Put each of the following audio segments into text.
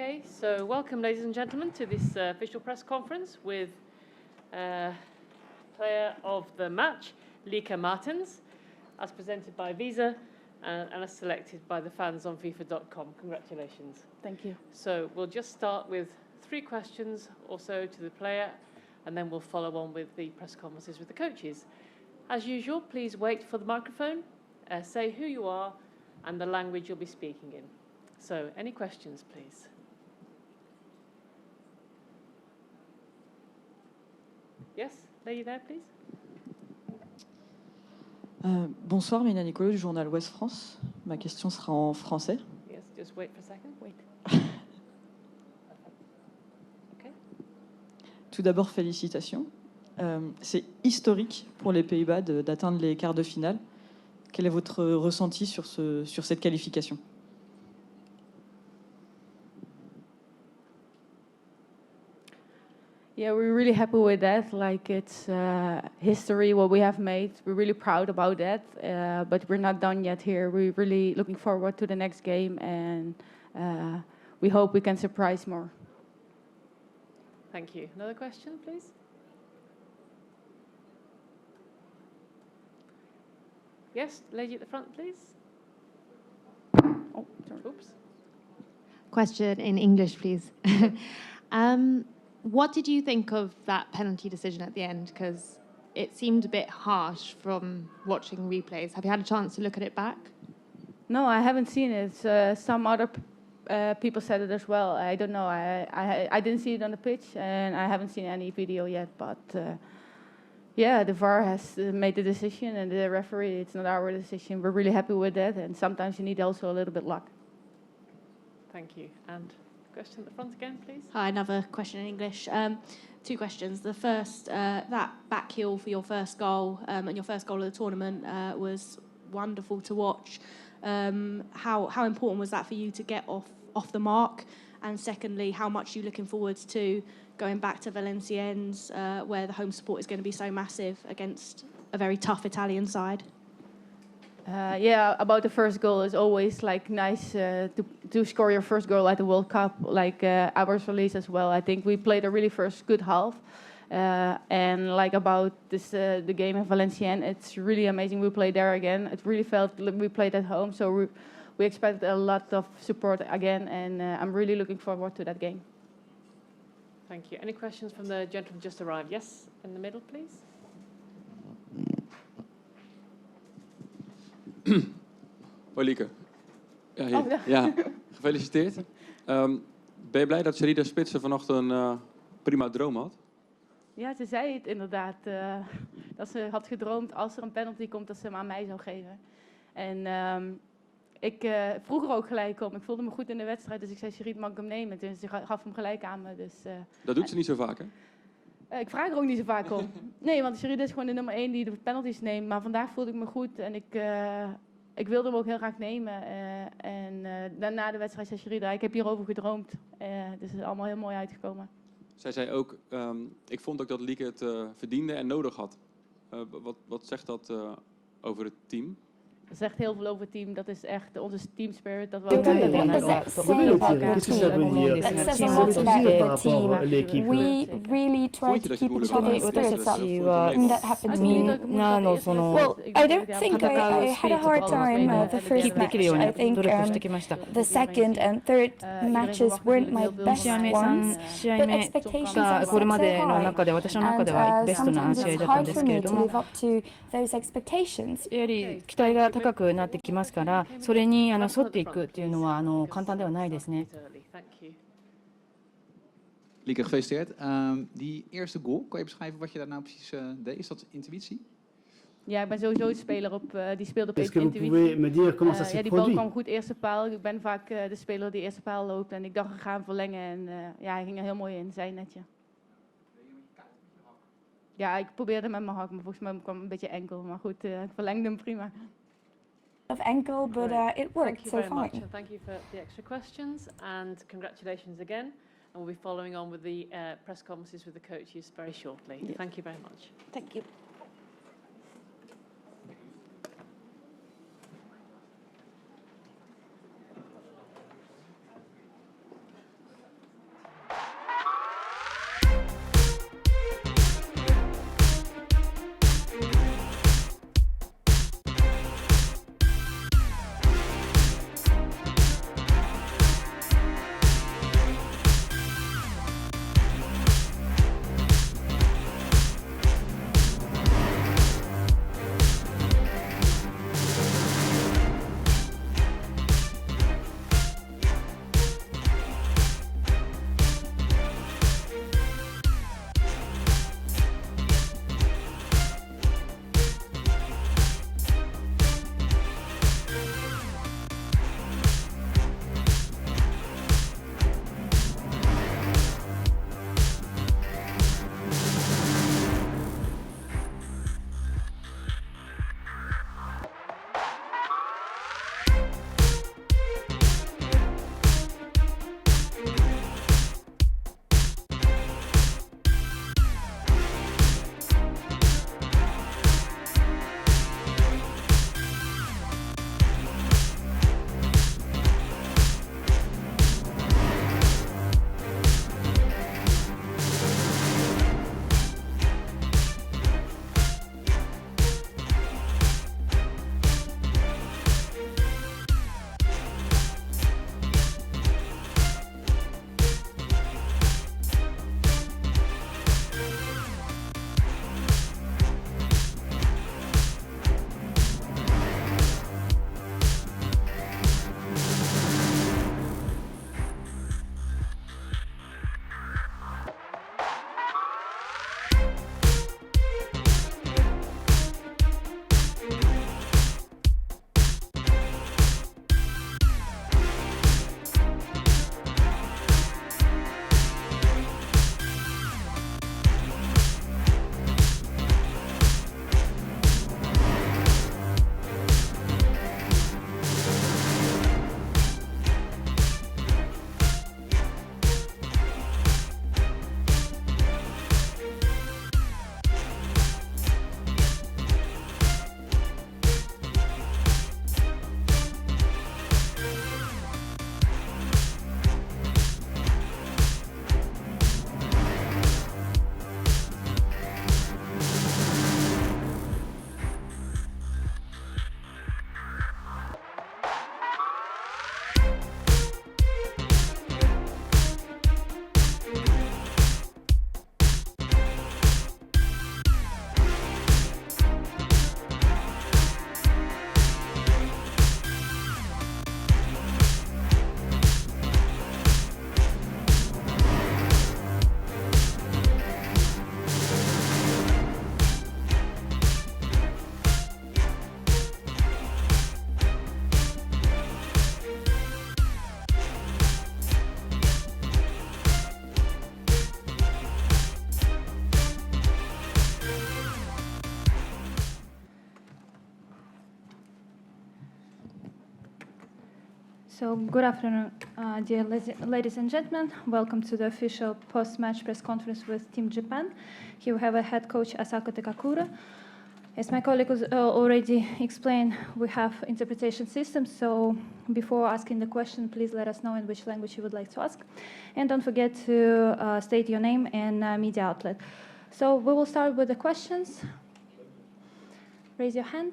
Okay, so welcome, ladies and gentlemen, to this official press conference with player of the match, Lika Martens, as presented by Visa and as selected by the fans on FIFA.com. Congratulations. Thank you. So we'll just start with 3 questions or so to the player, and then we'll follow on with the press conferences with the coaches. As usual, please wait for the microphone, say who you are and the language you'll be speaking in. So, any questions, please? Yes, lady there, please. Bonsoir, Mélanie Nicolo du journal Ouest France. Ma question sera en français. Yes, just wait for a second. Wait. Okay. Tout d'abord, félicitations. C'est historique pour les Pays-Bas d'atteindre les quarts de finale. Quel est votre ressenti sur cette qualification ? Yeah, we're really happy with that. Like, it's history, what we have made. We're really proud about that, but we're not done yet here. We're really looking forward to the next game, and we hope we can surprise more. Thank you. Another question, please? Yes, lady at the front, please. Oh, sorry. Oops. Question in English, please. What did you think of that penalty decision at the end? Because it seemed a bit harsh from watching replays. Have you had a chance to look at it back? No, I haven't seen it. Some other people said it as well. I don't know. I didn't see it on the pitch, and I haven't seen any video yet. But yeah, the VAR has made the decision, and the referee, it's not our decision. We're really happy with that, and sometimes you need also a little bit luck. Thank you. And question at the front again, please. Hi, another question in English. 2 questions. The first, that back heel for your first goal and your first goal of the tournament was wonderful to watch. How important was that for you to get off the mark? And secondly, how much are you looking forward to going back to Valenciennes, where the home support is going to be so massive against a very tough Italian side? Yeah, about the first goal, it's always like nice to score your first goal at the World Cup, like ours release as well. I think we played a really first good half, and like about this the game in Valenciennes, it's really amazing. We played there again. It really felt like we played at home, so we expect a lot of support again, and I'm really looking forward to that game. Thank you. Any questions from the gentleman just arrived? Yes, in the middle, please. Hoi Lieke. Ja, gefeliciteerd. Ben je blij dat Sherida Spitsen vanochtend een prima droom had? Ja, ze zei het inderdaad. Dat ze had gedroomd als er een penalty komt dat ze hem aan mij zou geven. En ik vroeg er ook gelijk om. Ik voelde me goed in de wedstrijd, dus ik zei, Sherida, mag ik hem nemen? Dus ze gaf hem gelijk aan me. Dus, dat doet ze niet zo vaak, hè? Ik vraag er ook niet zo vaak om. Nee, want Sherida is gewoon de nummer 1 die de penalties neemt. Maar vandaag voelde ik me goed en ik wilde hem ook heel graag nemen. En daarna de wedstrijd zei Sherida, ik heb hierover gedroomd. Dus het is allemaal heel mooi uitgekomen. Zij zei ook, ik vond ook dat Lieke het verdiende en nodig had. Wat zegt dat over het team? Dat zegt heel veel over het team. Dat is echt onze team spirit. Dat we We really like try to keep each other's spirits up, and that happened to me. Well, I don't think I had a hard time the first match. I think the second and third matches weren't my best ones, but expectations are set so high, and sometimes it's hard for me to live up to those expectations. 高くなってきますから、それに沿っていくっていうのは簡単ではないですね。Lieke, gefeliciteerd. Die eerste goal, kan je beschrijven wat je daar nou precies deed? Is dat intuïtie? Ja, ik ben sowieso een speler die speelt op intuïtie. Ja, die bal kwam goed eerste paal. Ik ben vaak de speler die eerste paal loopt en ik dacht, ik ga hem verlengen en ja, hij ging er heel mooi in, zijn netje. Ja, ik probeerde met mijn hak, maar volgens mij kwam een beetje enkel. Maar goed, ik verlengde hem prima. Of ankle, but it worked so fine. Much, and thank you for the extra questions, and congratulations again. And we'll be following on with the press conferences with the coaches very shortly. Yes. Thank you very much. Thank you. So, good afternoon, dear ladies and gentlemen. Welcome to the official post-match press conference with Team Japan. Here we have a head coach, Asako Takakura. As my colleague already explained, we have interpretation systems, so before asking the question, please let us know in which language you would like to ask. And don't forget to state your name and media outlet. So we will start with the questions. Raise your hand.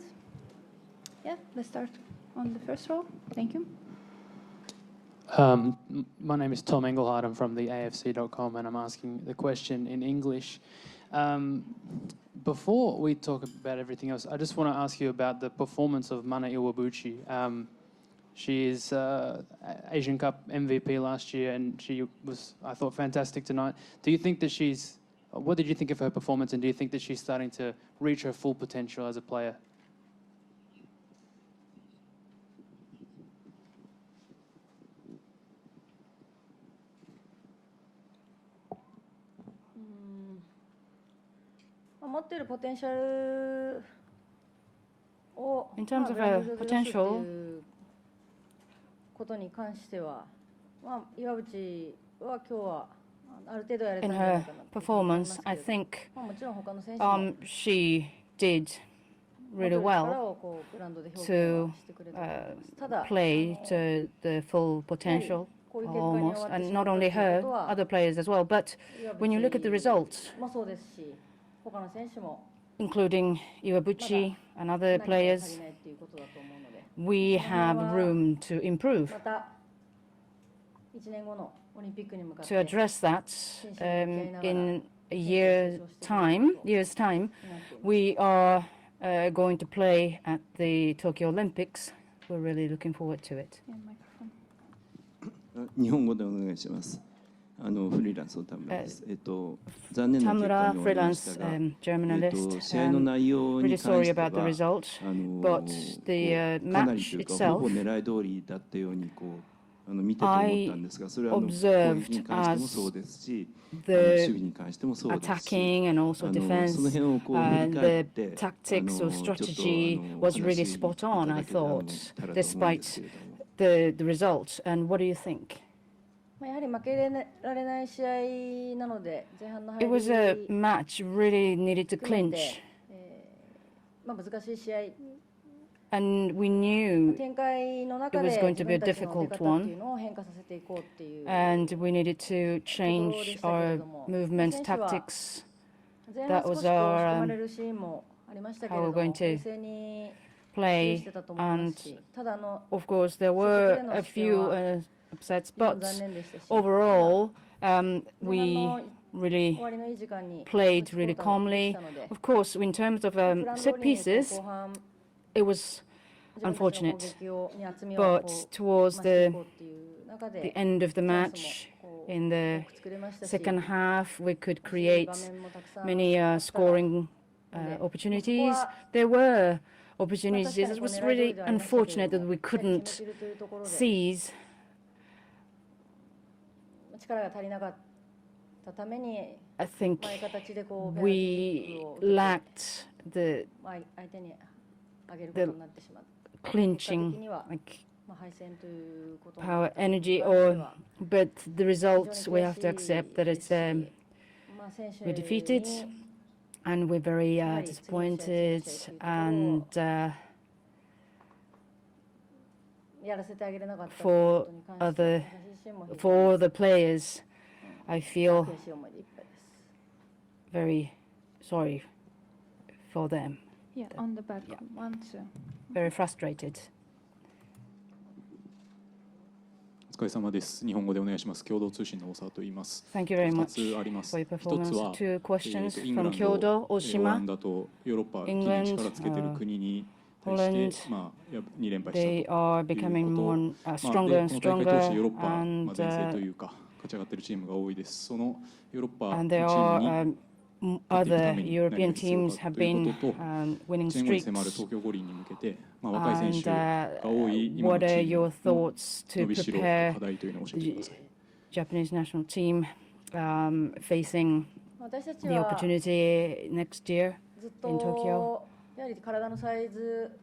Yeah, let's start on the first row. Thank you. My name is Tom Engelhardt. I'm from the AFC.com, and I'm asking the question in English. Before we talk about everything else, I just want to ask you about the performance of Mana Iwabuchi. She is Asian Cup MVP last year, and she was, I thought, fantastic tonight. Do you think that what did you think of her performance, and do you think that she's starting to reach her full potential as a player? In terms of her potential, ことに関しては、岩渕は今日はある程度やれたん in じゃない her かなと思います performance, け I ど、 think もちろん他の選手も she did really 力 well をこうグラウンドで表現 to はしてくれたと思います。ただ、 play to the full potential こういう結果に終 almost, わって and しま not ったと only いう her, ことは、 other players as well. But 岩 when you look at the 渕 results, もそうですし、他の選手も including Iwabuchi and other 何か足 players, りないということだと思うので、 we have room to improve. また1年後のオリンピックに向かっ To て address that, in a year's time, we are going to play at the Tokyo Olympics. We're really looking forward to it. Yeah, microphone. 日本語でお願いします。フリーランスの田村です。残念な結果 Tamura, に終わりまし freelance たが、journalist, 試合の内容 really に関 sorry して about the は、 result, but the かなり match というかほぼ itself 狙い通りだったように見てて思ったんですが、それは攻撃に関してもそうですし、守備に関してもそうですし、 attacking and also その defense, 辺をこう振り and 返っ the て、 tactics or ちょっと strategy お was 話 really しい spot た on, だ I けたらと思うん thought, ですけれども。 despite the results. And what do you think? やはり負けられない試合なので、前半の入 It り was a match really needed to 含め clinch, て、難しい試合、 and we knew 展開の中 it で was going 自 to be a 分たちの出 difficult 方って one. いうのを変化させていこうっていう and we needed to change our movement tactics. 前 that 半少 was しこう引 our, き込まれるシーンもありましたけれ how ど we're も、 going to 冷静にプレー play, してたと思いま and すし、ただof course there セットプ were レーの a 失点 few は upsets, 非常 but に残念でしたし、 overall 前半 we の really 終わりのいい時間に played 勝ち really 取ったので calmly. したので、 Of course, in terms of プラン set 通りに pieces, 後半 it was 自分たちの攻 unfortunate, 撃に厚みを but こう towards 増してい the こうっていう中 the で、 end of the チャンス match, もこう in the 多く作れましたし、 second half, we could いい create 場面もたくさん many あった scoring ので、 opportunities. そこは There were まあ opportunities. 確か It にこう was 狙い通り really ではありましたけれ unfortunate ど that も、 we しっかり couldn't 決めきるというところで seize 力が足りなかったために、 I think まあいい形でこうペナルティーキック we を受けて lacked the まあ相手に上げることになってしまった。結果的 clinching には like まあ敗戦ということにな power ったという energy 関して or は but the 非常 results に we 悔 have し to い accept that で it's すし、まあ選手 we're defeated に and we're very やはり次の試合 disappointed 次の試合というところ and をやらせてあげれなかったという for ことに関して other 私自身も非常に for the players I feel 悔しい思いでいっぱいです。 very sorry for them. Yeah, on the back. 1, 2. Very frustrated. お疲れ様です。日本語でお願いします。共同通信の大沢と言います。 Thank you very 2 much つあります。 for your 一つ performance. は、 Two questions イングラ from ン Kyoto, ド、オラ Oshima. ンダとヨーロッパ、近 England, 年力つけている国に対して、まあ、2連敗したとい They う are こ becoming と。 more まあ、で stronger こ and の大会通してヨー stronger ロッパ、まあ、 and 前線というか、勝ち上がっているチームが多いです。そのヨーロッパの and チ there ーム are に other European teams have been と winning 前後に迫る streaks. 東京五輪に向けて、まあ、若い選 And 手が多い今の what チ are ー your ムの thoughts 伸 to びしろ、 prepare 課題というのを教えてください。 Japanese national team facing 私たち the は opportunity next year ずっ in Tokyo? とやはり体のサイズ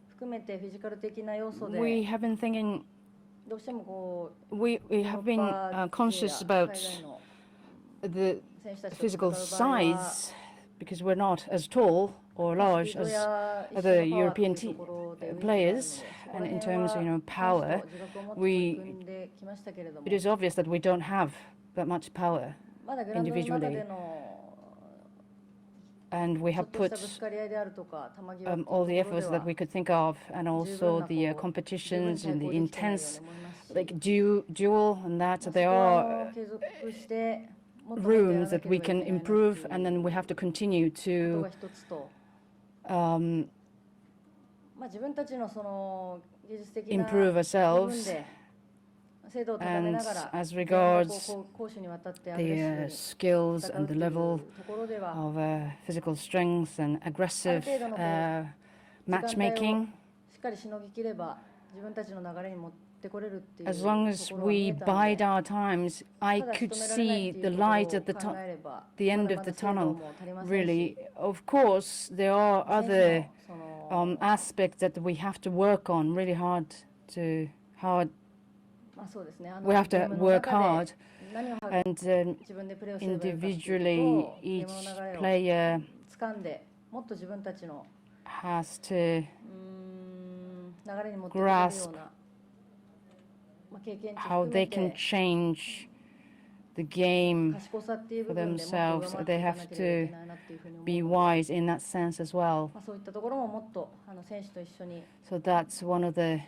含めてフィジカル的な要素で We have been thinking we have been conscious about the physical size because we're not as tall or large as other European players, and in terms of power, it is obvious that we don't have that much power individually. And we have put all the efforts that we could think of, and also the competitions and the intense, like duel and that. So there are rooms that we can improve, and then we have to continue to improve ourselves. And as regards the skills and the level of physical strength and aggressive matchmaking, as long as we bide our times, I could see the light at the end of the tunnel, really. Of course, there are other aspects that we have to work on really hard. We have to work hard, and individually each player has to grasp how they can change the game for themselves. They have to be wise in that sense as well. So that's one of the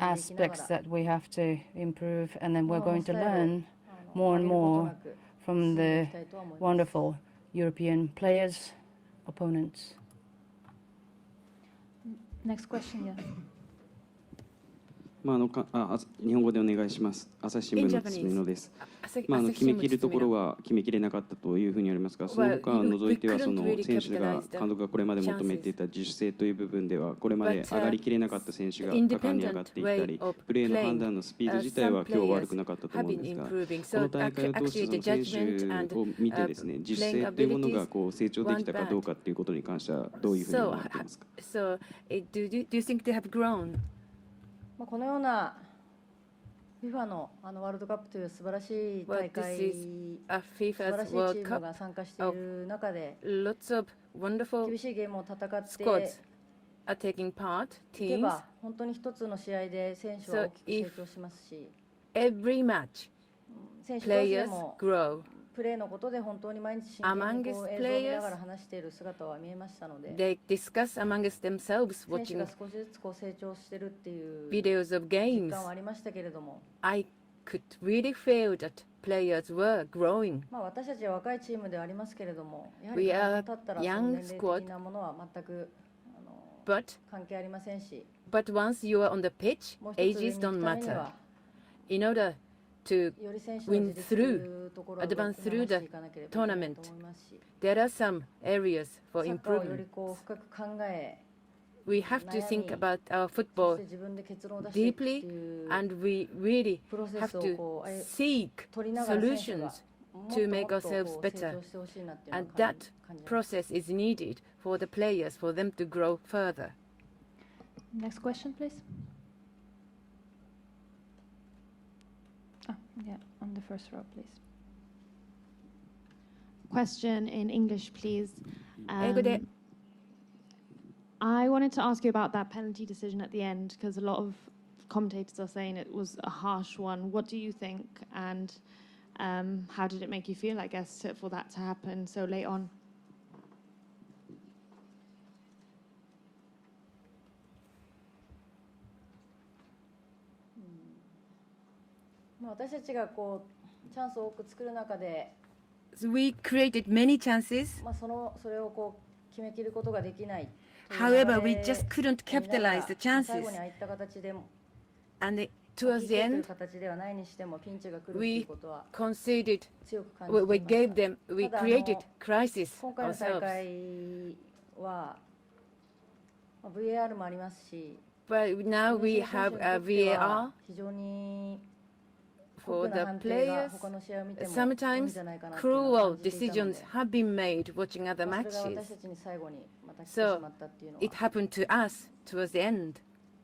aspects that we have to improve, and then we're going to learn more and more from the wonderful European players, opponents. Next question, yeah. 日本語でお願いします。朝日新聞の堤野です。決めきるところは決めきれなかったというふうにありますが、その他を除いては選手が監督がこれまで求めていた自主性という部分ではこれまで上がりきれなかった選手が果敢に上がっていったり、プレーの判断のスピード自体は今日悪くなかったと思うんですが、この大会を通して選手を見てですね、自主性というものが成長できたかどうかということに関してはどういうふうに思われていますか。Do you think they have grown? このような FIFA のワールドカップという素晴らしい大会、素晴らしいチームが参加している中で、厳しいゲームを戦っていけば、本当に一つの試合で選手は大きく成長しますし、選手同士でもプレーのことで本当に毎日真剣に映像を見ながら話している姿は見えましたので、選手が少しずつ成長しているっていう実感はありましたけれども、I could really feel that players were growing. 私たちは若いチームではありますけれども、やはり立ったらその年齢的なものは全く関係ありませんし、But once you are on the pitch, ages don't matter. In order to win through, advance through the tournament, there are some areas for improvement. We have to think about our football deeply, and we really have to seek solutions to make ourselves better. And that process is needed for the players, for them to grow further. Next question, please. Yeah, on the first row, please. Question in English, please. I wanted to ask you about that penalty decision at the end, because a lot of commentators are saying it was a harsh one. What do you think, and how did it make you feel, I guess, for that to happen so late on? 私たちがチャンスを多く作る中で、We created many chances. それを決めきることができない。However, we just couldn't capitalize the chances. 最後にああいった形でも、and towards the end, 形ではないにしてもピンチが来るということは conceded. 強く感じています。We gave them. We created crisis 今回の大 ourselves. 会は VAR もありますし、 But now we have a VAR 非常に for the players. Sometimes cruel decisions have been made watching other matches. So it happened to us towards the end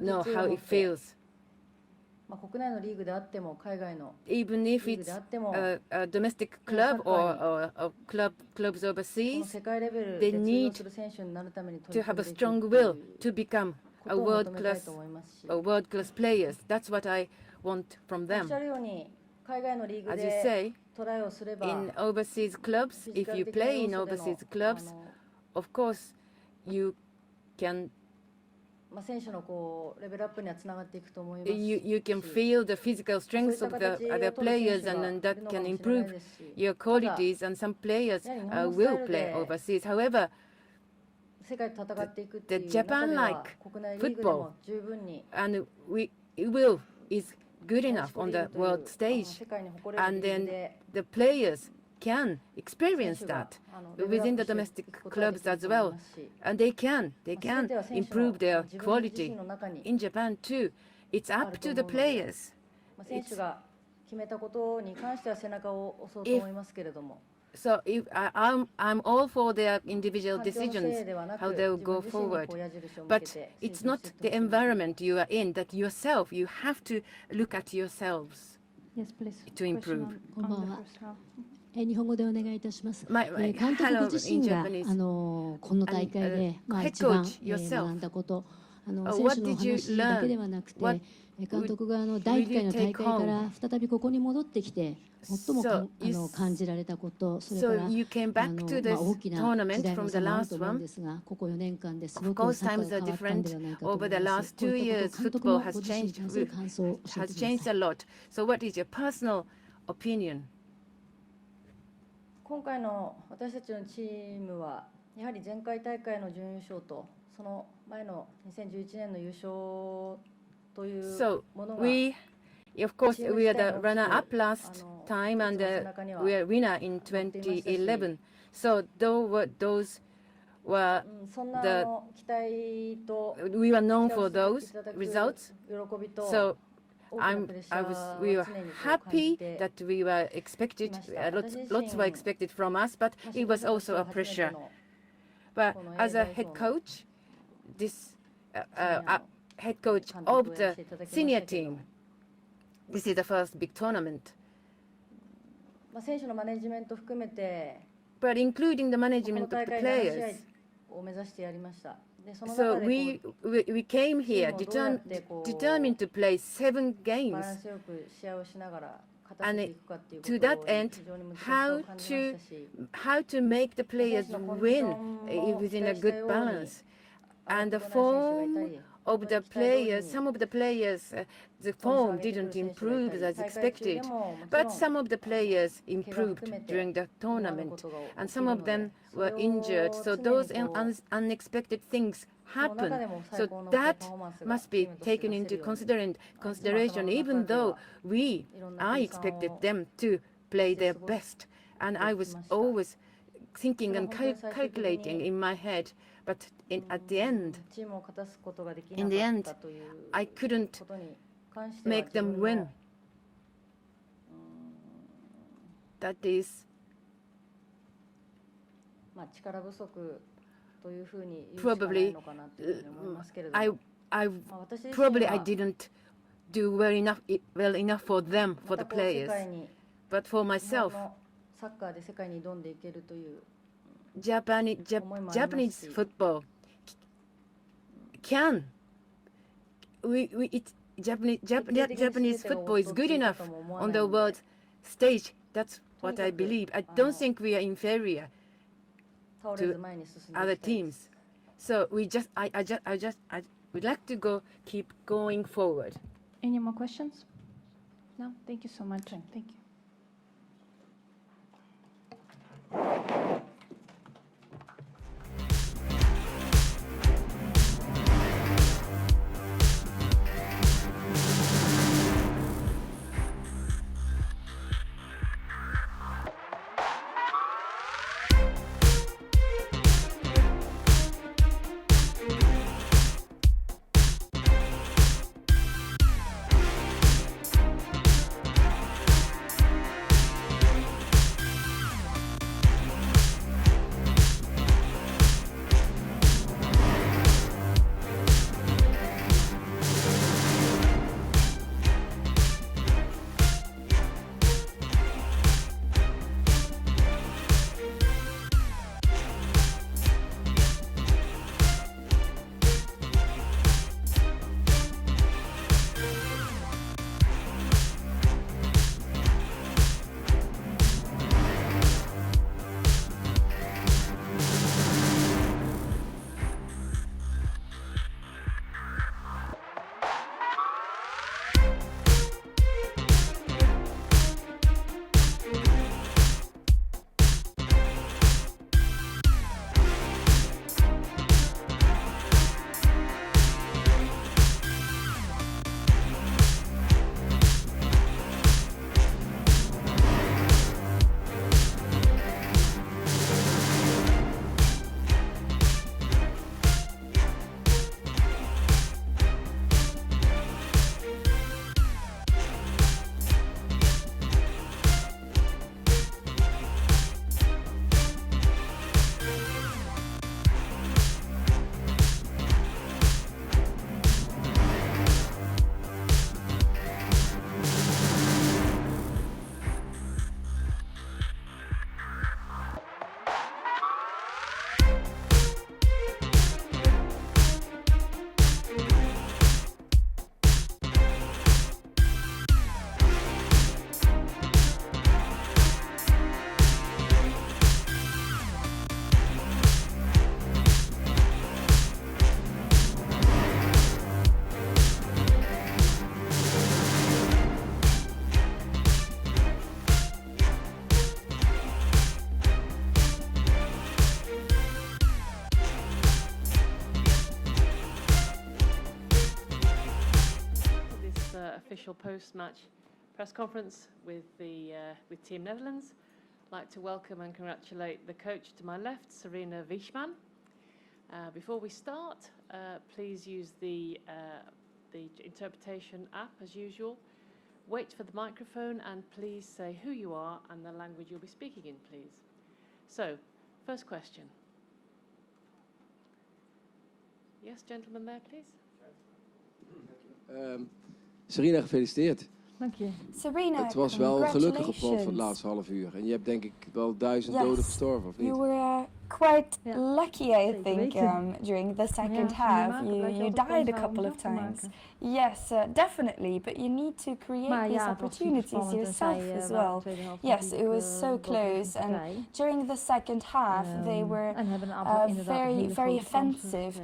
know how it feels. even if it's a domestic club or clubs overseas, they need to have a strong will to become a world-class players. That's what I want from them. As you say, in overseas clubs, if you play in overseas clubs, of course, you can you can feel the physical strength of the other players, and then that can improve your qualities, and some players will play overseas. However, the Japan-like football, and is good enough on the world stage, and then the players can experience that within the domestic clubs as well, and they can improve their quality in Japan too. It's up to the players. So if I'm all for their individual decisions, how they'll go forward. But it's not the environment you are in, that yourself, you have to look at yourselves to improve. 日本語でお願いいたします。監督ご自身がこの大会で一番学んだこと、選手の話だけではなくて、監督が第1回の大会から再びここに戻ってきて、最も感じられたこと、それから大きな時代の差もあると思うんですが、ここ4年間ですごくサッカーが変わったんではないかと思います。こういったこと、監督のご自身に関する感想を教えてください。So what is your personal opinion? 今回の私たちのチームはやはり前回大会の準優勝とその前の2011年の優勝というものが Of course, we are the runner-up last time, and we are winner in 2011. So those were we were known for those results. So we were happy that we were expected, lots were expected from us, but it was also a pressure. But as a head coach, head coach of the senior team, this is the first big tournament. But including the management of the players. So we came here determined to play 7 games, and to that end, how to make the players win within a good balance, and the form of the players. Some of the players, the form didn't improve as expected, but some of the players improved during the tournament, and some of them were injured. So those unexpected things happen. So that must be taken into consideration, even though I expected them to play their best, and I was always thinking and calculating in my head. But in the end, I couldn't make them win. That is probably I didn't do well enough for them, for the players, but for myself. Japanese football Japanese football is good enough on the world stage. That's what I believe. I don't think we are inferior to other teams. So I would like to keep going forward. Any more questions? No? Thank you so much. Thank you. official post-match press conference with Team Netherlands. I'd like to welcome and congratulate the coach to my left, Serena Wiechmann. Before we start, please use the interpretation app as usual. Wait for the microphone and please say who you are and the language you'll be speaking in, please. So, first question. Yes, gentleman there, please. Serena, gefeliciteerd. Dank je. Serena, het was wel gelukkig op van het laatste half uur. En je hebt denk ik wel 1000 doden gestorven, of niet? You were quite lucky, I think, during the second half. You died a couple of times. Yes, definitely. But you need to create these opportunities yourself as well. Yes, it was so close. And during the second half, they were very offensive.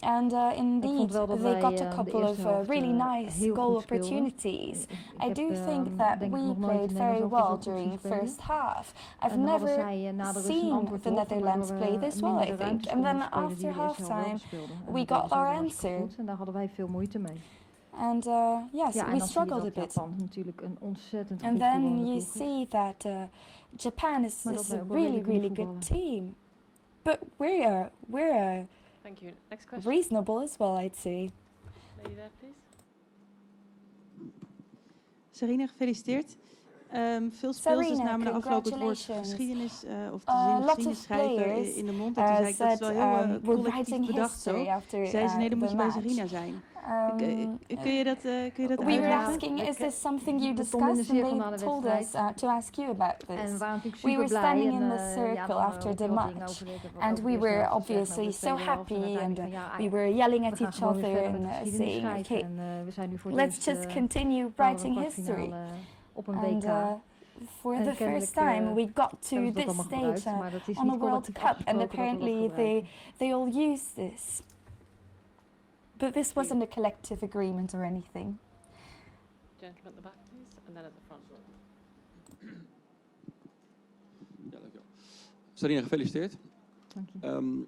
And indeed, they got a couple of really nice goal opportunities. I do think that we played very well during the first half. I've never seen the Netherlands play this well, I think. And then after halftime, we got our answer. And yes, we struggled a bit. And then you see that Japan is a really, really good team. But we're Thank you. Next question. reasonable as well, I'd say. Lady there, please. Serena, gefeliciteerd. Veel speelsters namen de afgelopen het woord geschiedenis of de zin geschiedenis schrijven in de mond. En toen zei ik, dat is wel heel collectief bedacht zo. Zei ze, nee, dan moet je bij Serena zijn. Kun je dat uitleggen? We were asking, is this something you discussed? And they told us to ask you about this. We were standing in the circle after the match. And we were obviously so happy. And we were yelling at each other and saying, okay, let's just continue writing history. And for the first time we got to this stage on the World Cup, and apparently they all use this. But this wasn't a collective agreement or anything. Gentleman at the back, please, and then at the front. Ja, dankjewel. Sarina, gefeliciteerd. Dank je.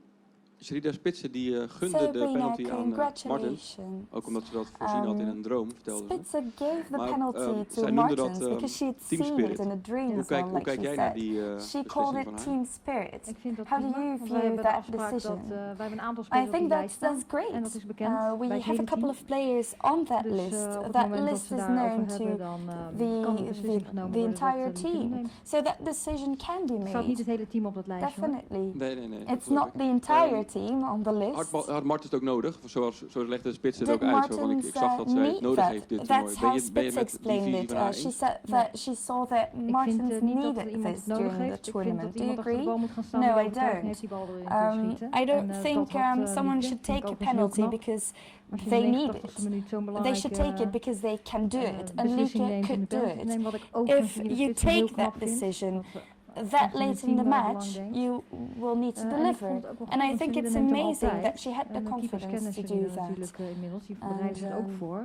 Sherida Spitsen die gunde de penalty aan Martens, ook omdat ze dat voorzien had in een droom, vertelde Spitzer gave the maar penalty to zij noemde Martens dat because she had team seen spirit. it in a dream Hoe as well, kijk like jij she naar said. die She called beslissing it van haar? team spirit. Ik vind dat How do prima, you want view wij hebben de that afspraak decision? wij hebben een aantal I spelers op think die lijst that's staan. great. En dat is bekend We bij het have a hele couple team. of players on that Dus list. op het That moment dat list ze is daarover known to hebben, dan kan de beslissing genomen the worden dat entire die kunnen team. nemen. So that decision can be Er staat niet made. het hele team op dat lijstje. Definitely. Nee. It's not the entire team on the list. Had Martens het ook nodig? Zo legde Spitsen het Did ook uit. Zo van, Martens ik zag dat zij het need nodig that? heeft, dit That's toernooi. how Ben je Spitz met die explained visie it. van haar She eens? said that she saw that Martens niet dat needed iemand this het nodig during the heeft. Ik vind tournament. dat Do you iemand achter de agree? bal moet gaan staan. No, die I overtuiging don't. heeft die bal erin te schieten. I don't En, think dat had, someone Lieke. should Vind ik take a ook heel penalty knap. because Als je in they de need 89e it. minuut zo'n They should take belangrijke it because they can do it. And beslissing Lieke neemt in de could do penalty it. nemen, wat ik ook van If Sherida you Spitz heel take knap that vind. decision, Dat that als je in late het in the team belang match, denkt. you will need to En ik deliver. vond het ook wel And goed, I want think Sherida it's neemt hem amazing altijd. that she had the En keepers confidence kennen to do Sherida that. natuurlijk inmiddels. Die bereidt het ook voor.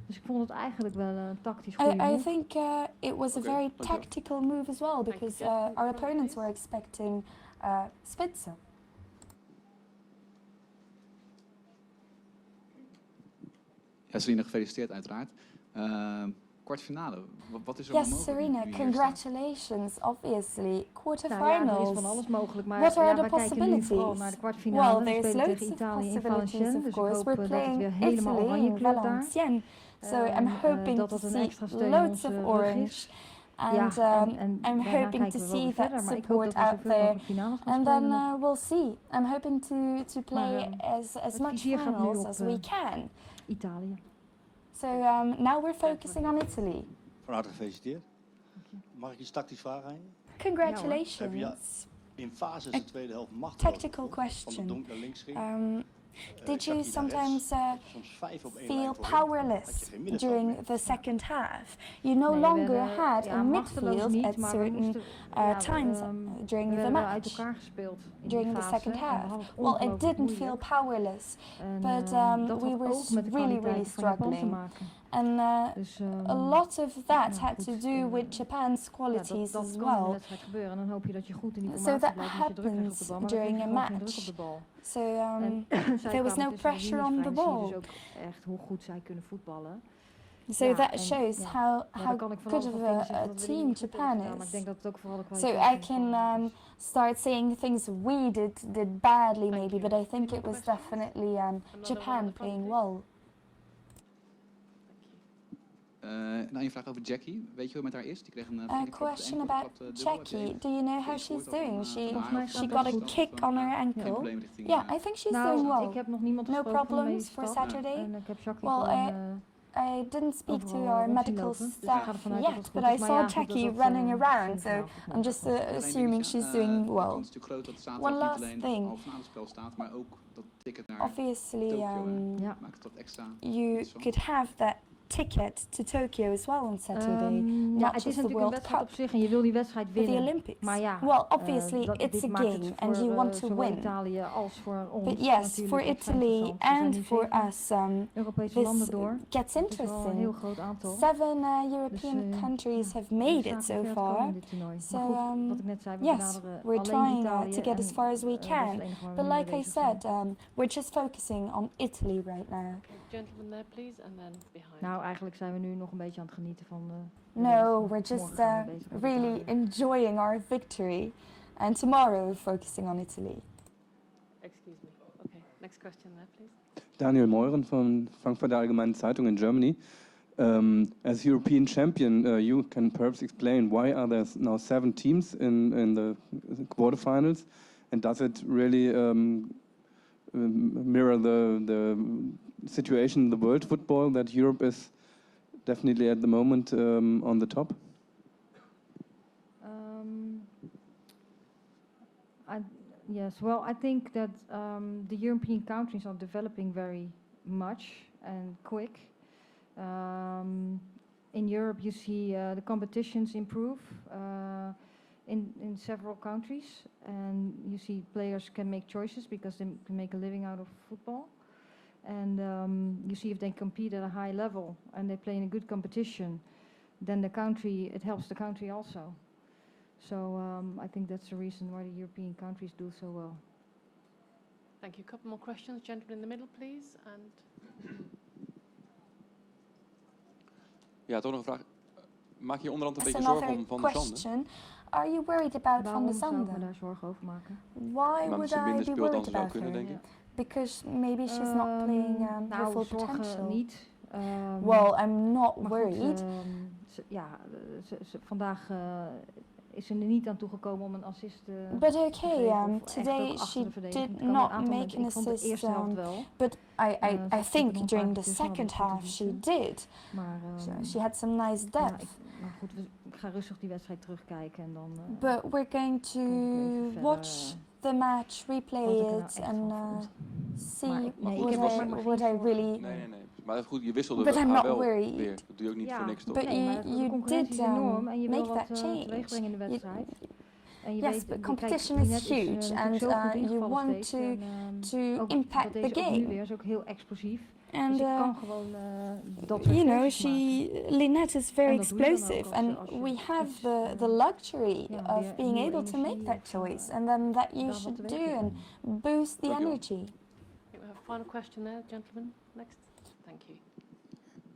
Dus ik vond het eigenlijk wel een tactisch I goede move. think it was a very tactical move as well because our opponents were expecting Spitzer. Ja, Serena, gefeliciteerd uiteraard. Kwartfinale, wat is er Yes, mogelijk? Serena, nu congratulations. Obviously, Nou ja, er quarterfinals. is van alles mogelijk, maar What are ja, the wij kijken nu vooral naar possibilities? de kwartfinale. Well, We there's spelen loads tegen of Italië in possibilities, Valenciennes, of dus ik course. hoop We're dat het playing weer helemaal Italy oranje in kleurt daar. Valenciennes. So I'm hoping dat to dat een see extra steun loads in of onze rug orange. is. And Ja, I'm daarna hoping kijken to we wel see weer that verder, maar ik hoop support dat we out zoveel there. mogelijk finales gaan And spelen then nog. we'll see. I'm hoping to play Maar, as het much vizier gaat nu finals op as we can. Italië. So now we're focusing on Italy. Van harte gefeliciteerd. Mag ik iets tactisch vragen aan je? Congratulations. Heb je in fases de tweede helft machteloos Tactical van de question. donk naar links ging? Did zag you je naar rechts, sometimes soms 5 op één feel lijn voorin. Had powerless je geen middenveld during meer. the second half? You no Nee, we longer werden, had ja, a machteloos midfield niet, at maar we certain moesten, times we during the werden wel uit match. elkaar gespeeld in During die the fase. second En we half. hadden het Well, it ongelooflijk didn't feel moeilijk. powerless, En, but dat we had were ook met de really kwaliteiten van Japan te struggling. maken. And Dus, a lot of that nou had goed, to do with Japan's ja, qualities dat as kan in de well. wedstrijd gebeuren. En dan hoop je dat je goed in die So formatie that blijft, dat je druk krijgt op de happens bal. Maar we during kregen a gewoon geen druk op match. de bal. So En there zij was kwamen no tussen de pressure linies on vrij the en zie je ball. dus ook echt hoe goed zij kunnen voetballen. So that shows how good of a team Japan is. So I can start saying things we did badly maybe, but I think it was definitely Japan playing well. Nou, je vraag over Jackie. Weet je hoe het met haar is? Die kreeg een question about Jackie. Do you know how she's doing? She got a kick on her ankle. Yeah, I think she's doing well. No problems for Saturday. Well, I didn't speak to our medical staff yet, but I saw Jackie running around, so I'm just assuming she's doing well. One last thing. Obviously, you could have that ticket to Tokyo as well on Saturday, not just the World Cup, zich en je wil die wedstrijd but the winnen. Olympics. Maar ja, well, obviously it's a game and you want to win. Italië als voor ons But yes, for Italy and for us, this gets Een heel interesting. groot aantal. 7 European countries have made it so far. So yes, we're trying to get as far as we can. But like I said, we're just focusing on Italy right now. Gentleman there, please, and then behind. Nou, eigenlijk zijn we nu nog een beetje aan het genieten van de No, we're just really enjoying our victory. And tomorrow we're focusing on Italy. Excuse me. Okay, next question there, please. Daniel Meuren from Frankfurter Allgemeine Zeitung in Germany. As European champion, you can perhaps explain why are there now 7 teams in the quarterfinals, and does it really mirror the situation in the world football that Europe is definitely at the moment on the top? Yes, well, I think that the European countries are developing very much and quick. In Europe, you see the competitions improve in several countries, and you see players can make choices because they can make a living out of football. And you see if they compete at a high level and they play in a good competition, then it helps the country also. So I think that's the reason why the European countries do so well. Thank you. A couple more questions. Gentleman in the middle, please. And Ja, toch nog een vraag. Maak je onderhand een That's beetje zorgen another om Van der Sande? question. Are you worried about Van der Waarom zou ik Sande? me daar zorgen over maken? Why Maar would misschien I minder be speelt dan worried ze zou about kunnen, her? denk ik. Because maybe she's not playing her Nou, full zorgen potential. niet. Well, I'm not Maar worried. Goed, vandaag is ze er niet aan toegekomen om een assist te But geven okay, of echt today ook achter she de verdediging did te komen. Een not aantal make momenten. an Ik vond de assist, eerste helft wel. but I Zag think ik nog during een the paar keer second snel half dat she ze did. Maar She had some nice ja, depth. maar goed, ik ga rustig die wedstrijd terugkijken en dan But we're going to watch the match, replay it, and see what I really. Nee. Maar goed, je wisselde But I'm haar not wel worried. weer. Dat doe je ook niet voor niks, toch? But maar de you concurrentie did is enorm en je wil make wat that change. teweegbrengen in de wedstrijd. En je Yes, weet, but competition kijk, is NED huge, and natuurlijk zo goed you ingevallen want steeds to ook impact dat the deze ook nu game. weer is ook heel explosief. And dus ik kan gewoon dat soort you know, keuzes Lynette is very En dat doe je dan explosive, ook and als je we have iets, the luxury ja, of weer being nieuwe able to make energie that choice, and then that you daar wat should teweeg do te and brengen. boost the energy. I think we have a final question there, gentleman. Next. Thank you.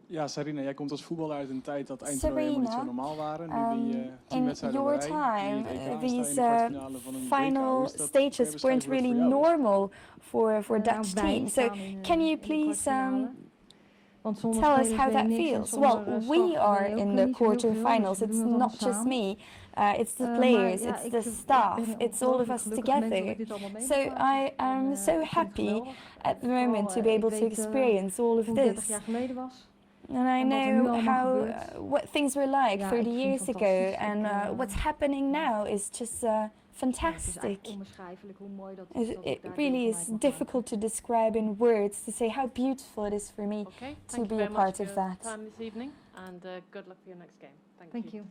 Ja, Sarina, jij komt als voetballer uit een tijd dat eindtoernooien helemaal niet zo normaal waren. Nu ben je 10 in wedstrijden your op rij. time, sta je in de these kwartfinale van een WK. final Hoe is dat? stages weren't really normal for Dutch teams. So can you please tell us how that feels? Well, we are in the quarterfinals. It's not just me. It's the players, it's the staff, it's all of us together. So I am so happy at the moment to be able to experience all of this. And I know how what things were like 30 years ago, and what's happening now is just fantastic. It really is difficult to describe in words, to say how beautiful it is for me to be a part of that. Time this evening, and good luck for your next game. Thank you.